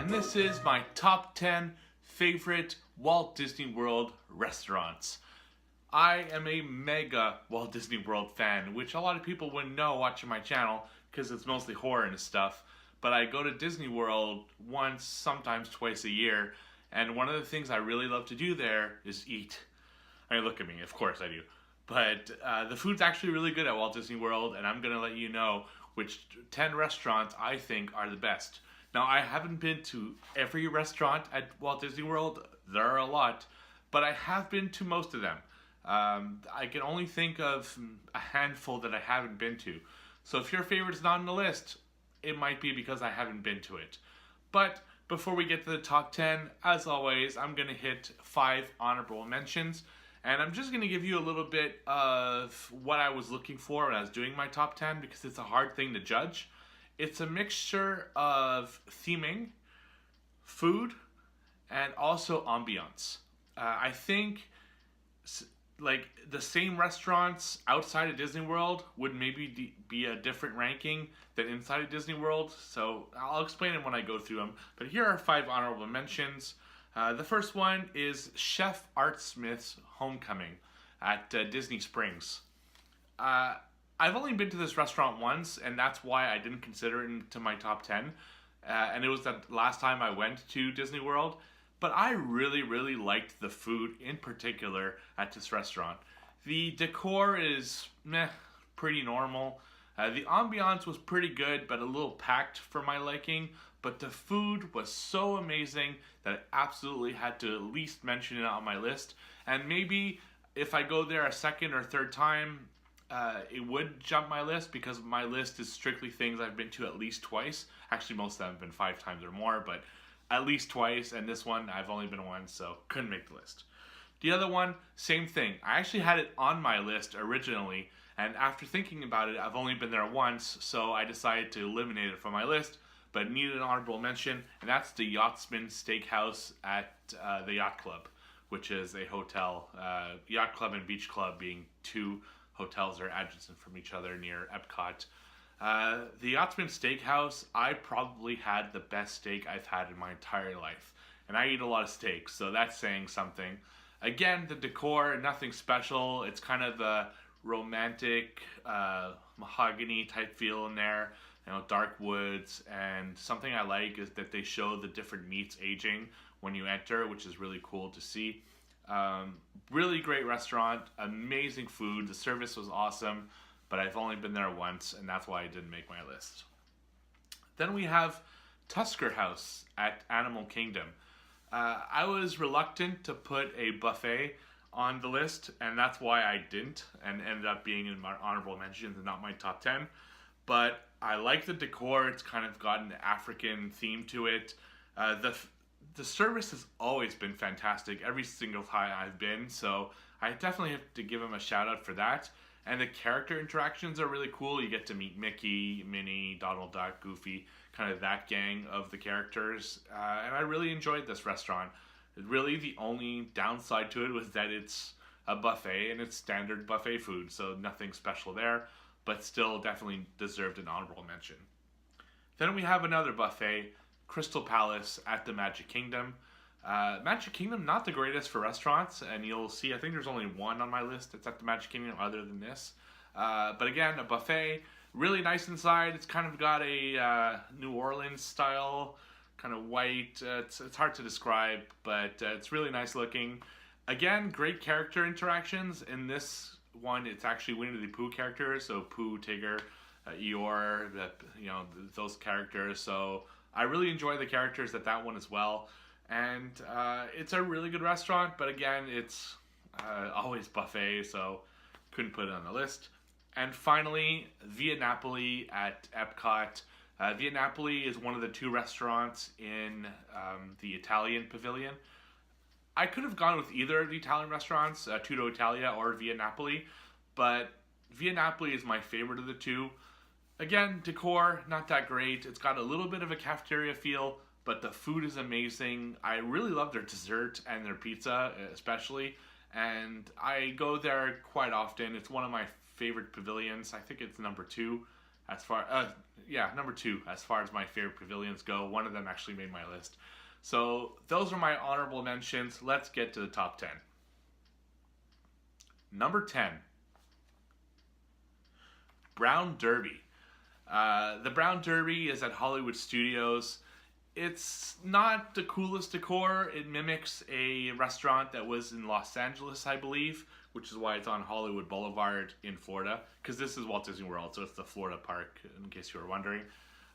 and this is my top 10 favorite Walt Disney World restaurants. I am a mega Walt Disney World fan, which a lot of people wouldn't know watching my channel because it's mostly horror and stuff. But I go to Disney World once, sometimes twice a year, and one of the things I really love to do there is eat. I mean, look at me, of course I do. But the food's actually really good at Walt Disney World, and I'm going to let you know which 10 restaurants I think are the best. Now, I haven't been to every restaurant at Walt Disney World. There are a lot, but I have been to most of them. I can only think of a handful that I haven't been to. So if your favorite's not on the list, it might be because I haven't been to it. But before we get to the top 10, as always, I'm going to hit 5 honorable mentions. And I'm just going to give you a little bit of what I was looking for when I was doing my top 10 because it's a hard thing to judge. It's a mixture of theming, food, and also ambiance. I think like the same restaurants outside of Disney World would maybe be a different ranking than inside of Disney World. So I'll explain it when I go through them. But here are 5 honorable mentions. The first one is Chef Art Smith's Homecoming at Disney Springs. I've only been to this restaurant once, and that's why I didn't consider it into my top 10. And it was the last time I went to Disney World. But I really, really liked the food in particular at this restaurant. The decor is pretty normal. The ambiance was pretty good, but a little packed for my liking. But the food was so amazing that I absolutely had to at least mention it on my list. And maybe if I go there a second or third time, it would jump my list because my list is strictly things I've been to at least twice. Actually, most of them have been 5 times or more, but at least twice. And this one, I've only been once, so couldn't make the list. The other one, same thing. I actually had it on my list originally, and after thinking about it, I've only been there once, so I decided to eliminate it from my list, but needed an honorable mention, and that's the Yachtsman Steakhouse at the Yacht Club, which is a hotel. Yacht Club and Beach Club being 2 hotels that are adjacent from each other near Epcot. The Yachtsman Steakhouse, I probably had the best steak I've had in my entire life. And I eat a lot of steak, so that's saying something. Again, the decor, nothing special. It's kind of the romantic, mahogany type feel in there. You know, dark woods. And something I like is that they show the different meats aging when you enter, which is really cool to see. Really great restaurant, amazing food. The service was awesome. But I've only been there once, and that's why I didn't make my list. Then we have Tusker House at Animal Kingdom. I was reluctant to put a buffet on the list, and that's why I didn't, and ended up being in my honorable mentions and not my top 10. But I like the decor. It's kind of got an African theme to it. The service has always been fantastic every single time I've been, so I definitely have to give them a shout out for that. And the character interactions are really cool. You get to meet Mickey, Minnie, Donald Duck, Goofy, kind of that gang of the characters. And I really enjoyed this restaurant. Really, the only downside to it was that it's a buffet and it's standard buffet food. So nothing special there, but still definitely deserved an honorable mention. Then we have another buffet, Crystal Palace at the Magic Kingdom. Magic Kingdom, not the greatest for restaurants, and you'll see, I think there's only one on my list that's at the Magic Kingdom other than this. But again, a buffet, really nice inside. It's kind of got a New Orleans style, kind of white. It's hard to describe, but it's really nice looking. Again, great character interactions. In this one, it's actually Winnie the Pooh characters, so Pooh, Tigger, Eeyore, those characters. So I really enjoy the characters at that one as well. And it's a really good restaurant, but again, it's always buffet, so couldn't put it on the list. And finally, Via Napoli at Epcot. Via Napoli is one of the 2 restaurants in the Italian pavilion. I could have gone with either of the Italian restaurants, Tutto Italia or Via Napoli, but Via Napoli is my favorite of the 2. Again, decor, not that great. It's got a little bit of a cafeteria feel, but the food is amazing. I really love their dessert and their pizza, especially. And I go there quite often. It's one of my favorite pavilions. I think it's number 2 as far, number 2 as far as my favorite pavilions go. One of them actually made my list. So those are my honorable mentions. Let's get to the top 10. Number 10, Brown Derby. The Brown Derby is at Hollywood Studios. It's not the coolest decor. It mimics a restaurant that was in Los Angeles, I believe, which is why it's on Hollywood Boulevard in Florida, because this is Walt Disney World, so it's the Florida park, in case you were wondering.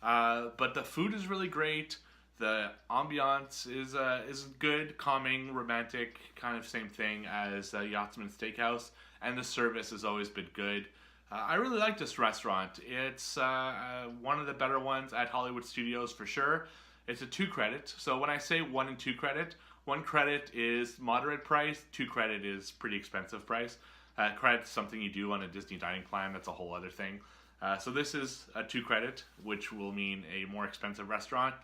But the food is really great. The ambiance is good, calming, romantic, kind of same thing as Yachtsman Steakhouse, and the service has always been good. I really like this restaurant. It's one of the better ones at Hollywood Studios for sure. It's a 2 credit, so when I say 1 and 2 credit, 1 credit is moderate price, 2 credit is pretty expensive price. Credit's something you do on a Disney dining plan, that's a whole other thing. So this is a 2 credit, which will mean a more expensive restaurant.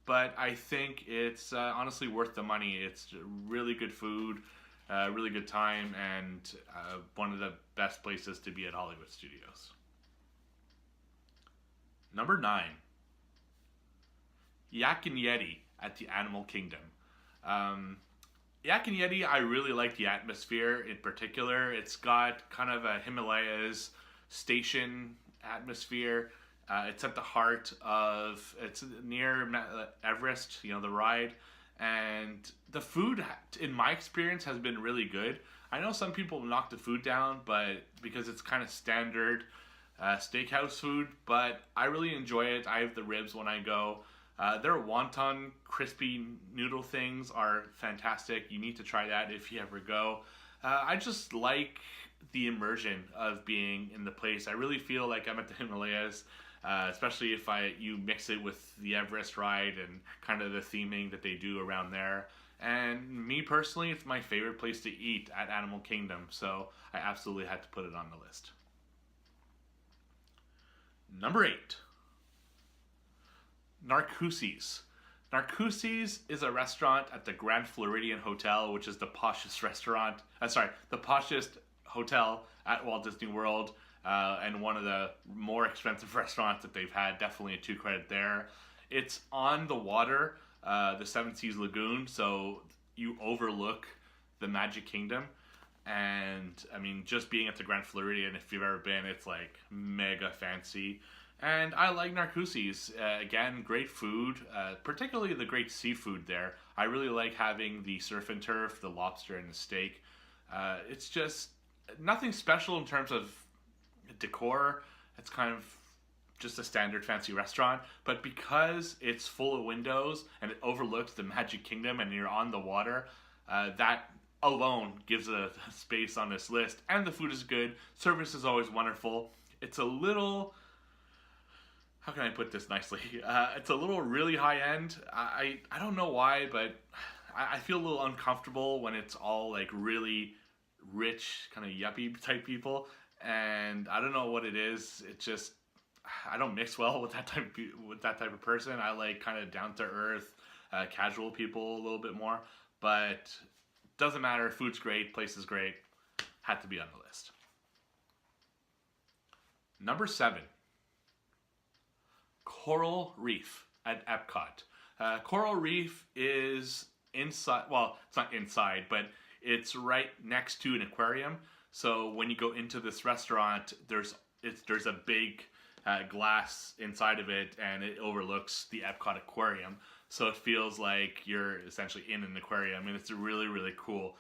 But I think it's honestly worth the money. It's really good food, really good time, and one of the best places to be at Hollywood Studios. Number 9, Yak and Yeti at the Animal Kingdom. Yak and Yeti, I really like the atmosphere in particular. It's got kind of a Himalayas station atmosphere. It's at the heart of, it's near Everest, you know, the ride. And the food, in my experience, has been really good. I know some people knock the food down, but because it's kind of standard steakhouse food, but I really enjoy it. I have the ribs when I go. Their wonton crispy noodle things are fantastic. You need to try that if you ever go. I just like the immersion of being in the place. I really feel like I'm at the Himalayas. Especially if you mix it with the Everest ride and kind of the theming that they do around there. And me personally, it's my favorite place to eat at Animal Kingdom, so I absolutely had to put it on the list. Number 8, Narcoossee's. Narcoossee's is a restaurant at the Grand Floridian Hotel, which is the poshest the poshest hotel at Walt Disney World. And one of the more expensive restaurants that they've had. Definitely a 2 credit there. It's on the water, the Seven Seas Lagoon, so you overlook the Magic Kingdom. And I mean, just being at the Grand Floridian, if you've ever been, it's like mega fancy. And I like Narcoossee's. Again, great food, particularly the great seafood there. I really like having the surf and turf, the lobster and the steak. It's just nothing special in terms of decor. It's kind of just a standard fancy restaurant, but because it's full of windows and it overlooks the Magic Kingdom and you're on the water, that alone gives a space on this list. And the food is good. Service is always wonderful. It's a little, how can I put this nicely? It's a little really high end. I don't know why, but I feel a little uncomfortable when it's all like really rich, kind of yuppie type people. And I don't know what it is. It just, I don't mix well with that type of person. I like kind of down to earth, casual people a little bit more. But doesn't matter. Food's great. Place is great. Had to be on the list. Number 7, Coral Reef at Epcot. Coral Reef is inside. Well, it's not inside, but it's right next to an aquarium. So when you go into this restaurant, there's a big glass inside of it, and it overlooks the Epcot aquarium. So it feels like you're essentially in an aquarium, and it's really, really cool.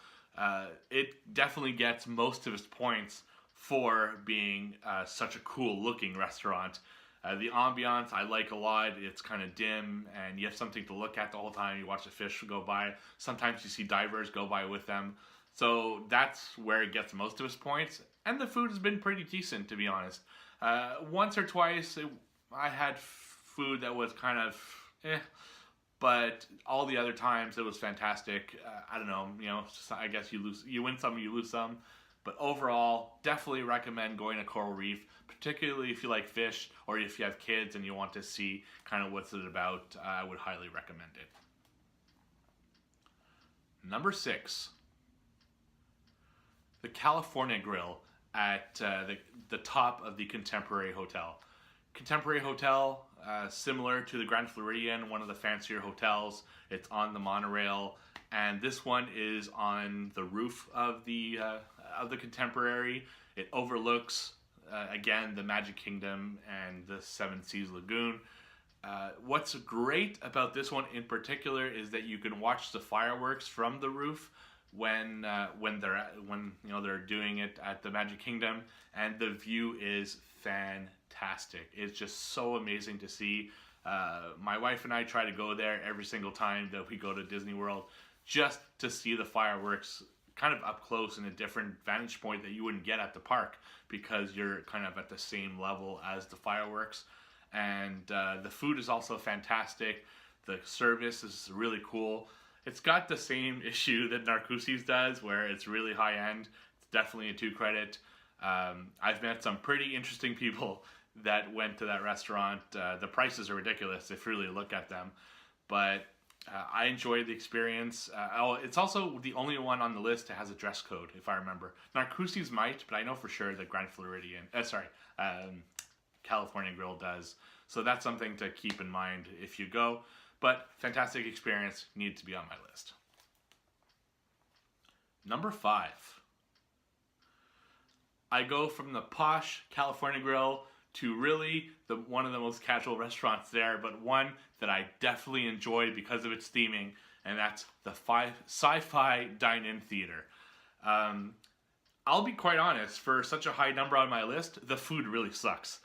It definitely gets most of its points for being such a cool looking restaurant. The ambiance I like a lot. It's kind of dim, and you have something to look at the whole time. You watch the fish go by. Sometimes you see divers go by with them. So that's where it gets most of its points. And the food has been pretty decent, to be honest. Once or twice, I had food that was kind of but all the other times it was fantastic. I don't know, I guess you win some, you lose some. But overall, definitely recommend going to Coral Reef, particularly if you like fish or if you have kids and you want to see kind of what's it about. I would highly recommend it. Number 6, the California Grill at the top of the Contemporary Hotel. contemporary hotel, similar to the Grand Floridian, one of the fancier hotels. It's on the monorail, and this one is on the roof of the contemporary. It overlooks again the Magic Kingdom and the Seven Seas Lagoon. What's great about this one in particular is that you can watch the fireworks from the roof when they're doing it at the Magic Kingdom, and the view is fantastic. It's just so amazing to see. My wife and I try to go there every single time that we go to Disney World, just to see the fireworks kind of up close in a different vantage point that you wouldn't get at the park, because you're kind of at the same level as the fireworks. And the food is also fantastic. The service is really cool. It's got the same issue that Narcoossee's does, where it's really high end. It's definitely a 2 credit. I've met some pretty interesting people that went to that restaurant. The prices are ridiculous if you really look at them, but I enjoyed the experience. It's also the only one on the list that has a dress code, if I remember. Narcoossee's might, but I know for sure that Grand Floridian, California Grill does. So that's something to keep in mind if you go. But fantastic experience, needs to be on my list. Number 5. I go from the posh California Grill to really one of the most casual restaurants there, but one that I definitely enjoy because of its theming, and that's the Sci-Fi Dine-In Theater. I'll be quite honest, for such a high number on my list, the food really sucks.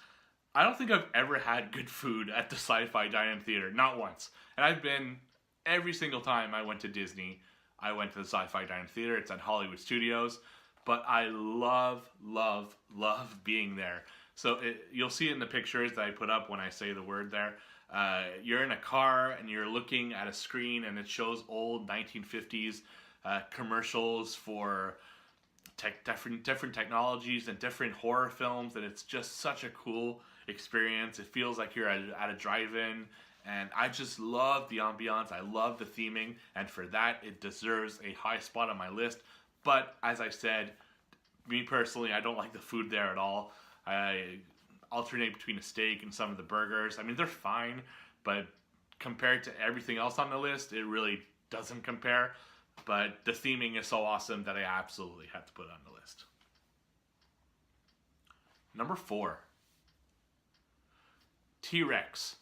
I don't think I've ever had good food at the Sci-Fi Dine-In Theater, not once. And I've been, every single time I went to Disney, I went to the Sci-Fi Dine-In Theater. It's at Hollywood Studios, but I love, love, love being there. So you'll see it in the pictures that I put up when I say the word there. You're in a car and you're looking at a screen and it shows old 1950s commercials for different technologies and different horror films, and it's just such a cool experience. It feels like you're at a drive-in, and I just love the ambiance. I love the theming, and for that, it deserves a high spot on my list. But as I said, me personally, I don't like the food there at all. I alternate between a steak and some of the burgers. I mean, they're fine, but compared to everything else on the list, it really doesn't compare. But the theming is so awesome that I absolutely had to put it on the list. Number 4. T-Rex.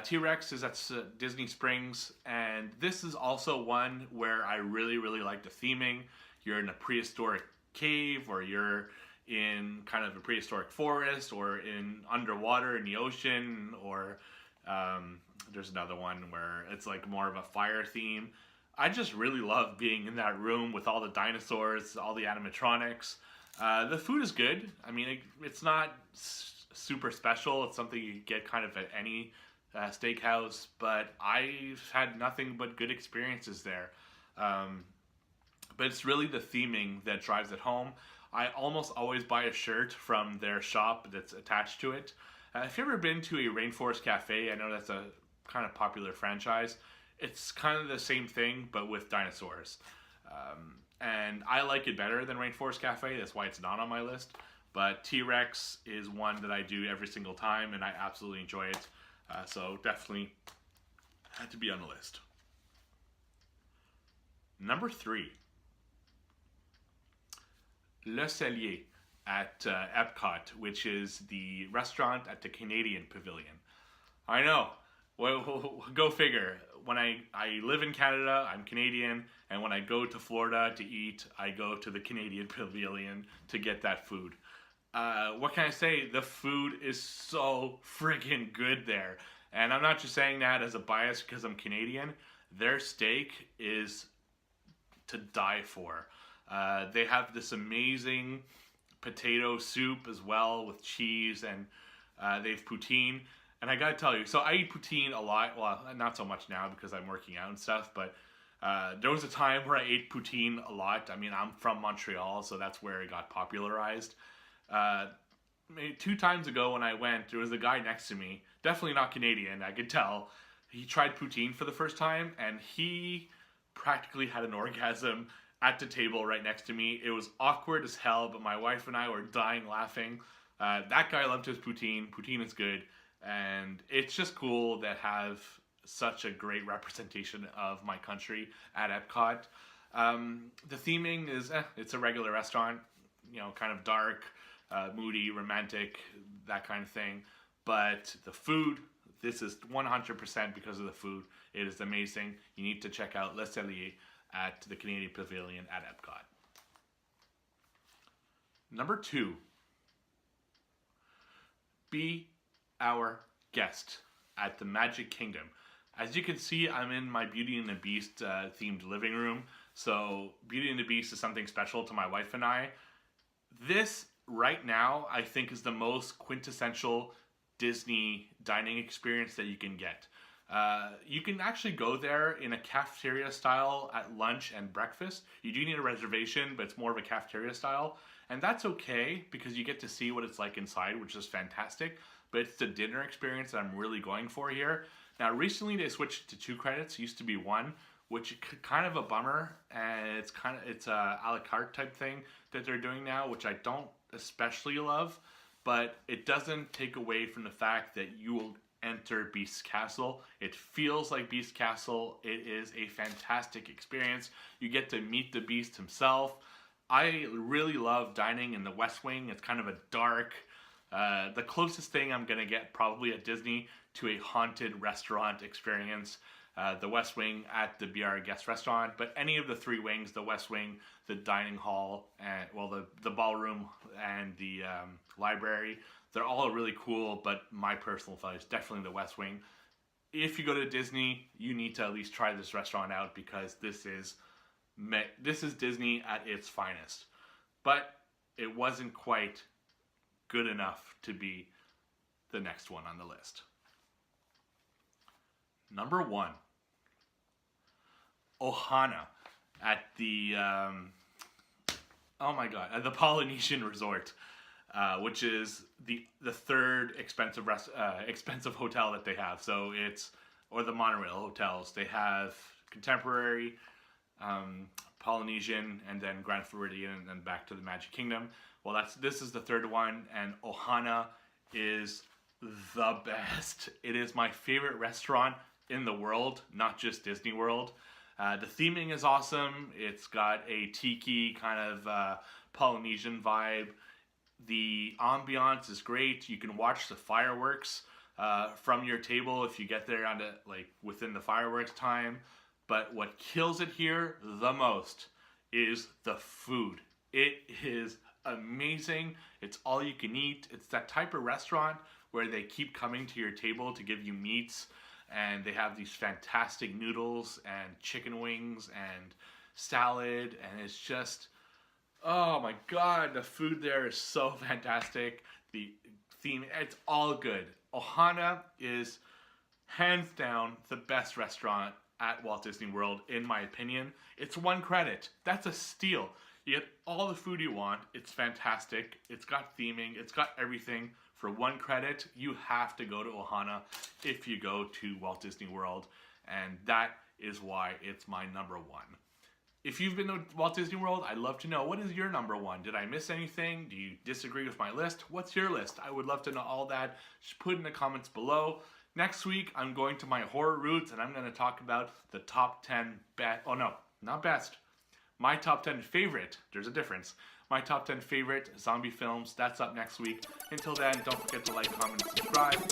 T-Rex is at Disney Springs, and this is also one where I really, really like the theming. You're in a prehistoric cave, or you're in kind of a prehistoric forest, or in underwater in the ocean, or there's another one where it's like more of a fire theme. I just really love being in that room with all the dinosaurs, all the animatronics. The food is good. I mean, it's not super special. It's something you get kind of at any steakhouse, but I've had nothing but good experiences there. But it's really the theming that drives it home. I almost always buy a shirt from their shop that's attached to it. If you've ever been to a Rainforest Cafe, I know that's a kind of popular franchise. It's kind of the same thing, but with dinosaurs. And I like it better than Rainforest Cafe. That's why it's not on my list. But T-Rex is one that I do every single time, and I absolutely enjoy it. So definitely had to be on the list. Number 3. Le Cellier at Epcot, which is the restaurant at the Canadian Pavilion. I know. Well, go figure. When I live in Canada, I'm Canadian, and when I go to Florida to eat, I go to the Canadian Pavilion to get that food. What can I say? The food is so friggin' good there. And I'm not just saying that as a bias because I'm Canadian. Their steak is to die for. They have this amazing potato soup as well with cheese, and they have poutine. And I gotta tell you, so I eat poutine a lot. Well, not so much now because I'm working out and stuff, but there was a time where I ate poutine a lot. I mean, I'm from Montreal, so that's where it got popularized. Maybe 2 times ago when I went, there was a guy next to me, definitely not Canadian, I could tell. He tried poutine for the first time, and he practically had an orgasm at the table right next to me. It was awkward as hell, but my wife and I were dying laughing. That guy loved his poutine. Poutine is good, and it's just cool that have such a great representation of my country at Epcot. The theming is, it's a regular restaurant, kind of dark, moody, romantic, that kind of thing. But the food, this is 100% because of the food. It is amazing. You need to check out Les Celliers at the Canadian Pavilion at Epcot. Number 2, be our guest at the Magic Kingdom. As you can see, I'm in my Beauty and the Beast themed living room. So Beauty and the Beast is something special to my wife and I. This right now, I think, is the most quintessential Disney dining experience that you can get. You can actually go there in a cafeteria style at lunch and breakfast. You do need a reservation, but it's more of a cafeteria style. And that's okay because you get to see what it's like inside, which is fantastic. But it's the dinner experience that I'm really going for here. Now, recently they switched to 2 credits. It used to be 1, which kind of a bummer. And it's a la carte type thing that they're doing now, which I don't especially love. But it doesn't take away from the fact that you will enter Beast's Castle. It feels like Beast's Castle. It is a fantastic experience. You get to meet the Beast himself. I really love dining in the West Wing. It's kind of a dark, the closest thing I'm going to get probably at Disney to a haunted restaurant experience. The West Wing at the BR Guest Restaurant, but any of the 3 wings, the West Wing, the dining hall, and the ballroom and the library, they're all really cool, but my personal favorite is definitely the West Wing. If you go to Disney, you need to at least try this restaurant out because this is Disney at its finest. But it wasn't quite good enough to be the next one on the list. Number 1, Ohana at the at the Polynesian Resort, which is the 3rd expensive hotel that they have. So or the monorail hotels. They have Contemporary, Polynesian, and then Grand Floridian, and then back to the Magic Kingdom. Well, this is the 3rd one, and Ohana is the best. It is my favorite restaurant in the world, not just Disney World. The theming is awesome. It's got a tiki kind of Polynesian vibe. The ambiance is great. You can watch the fireworks from your table if you get there within the fireworks time. But what kills it here the most is the food. It is amazing. It's all you can eat. It's that type of restaurant where they keep coming to your table to give you meats, and they have these fantastic noodles and chicken wings and salad, and it's just, oh my god, the food there is so fantastic. The theme, it's all good. Ohana is hands down the best restaurant at Walt Disney World, in my opinion. It's 1 credit. That's a steal. You get all the food you want. It's fantastic. It's got theming. It's got everything. For 1 credit, you have to go to Ohana if you go to Walt Disney World, and that is why it's my number 1. If you've been to Walt Disney World, I'd love to know, what is your number 1? Did I miss anything? Do you disagree with my list? What's your list? I would love to know all that. Just put in the comments below. Next week, I'm going to my horror roots, and I'm going to talk about the top 10 my top 10 favorite, there's a difference, my top 10 favorite zombie films. That's up next week. Until then, don't forget to like, comment, and subscribe.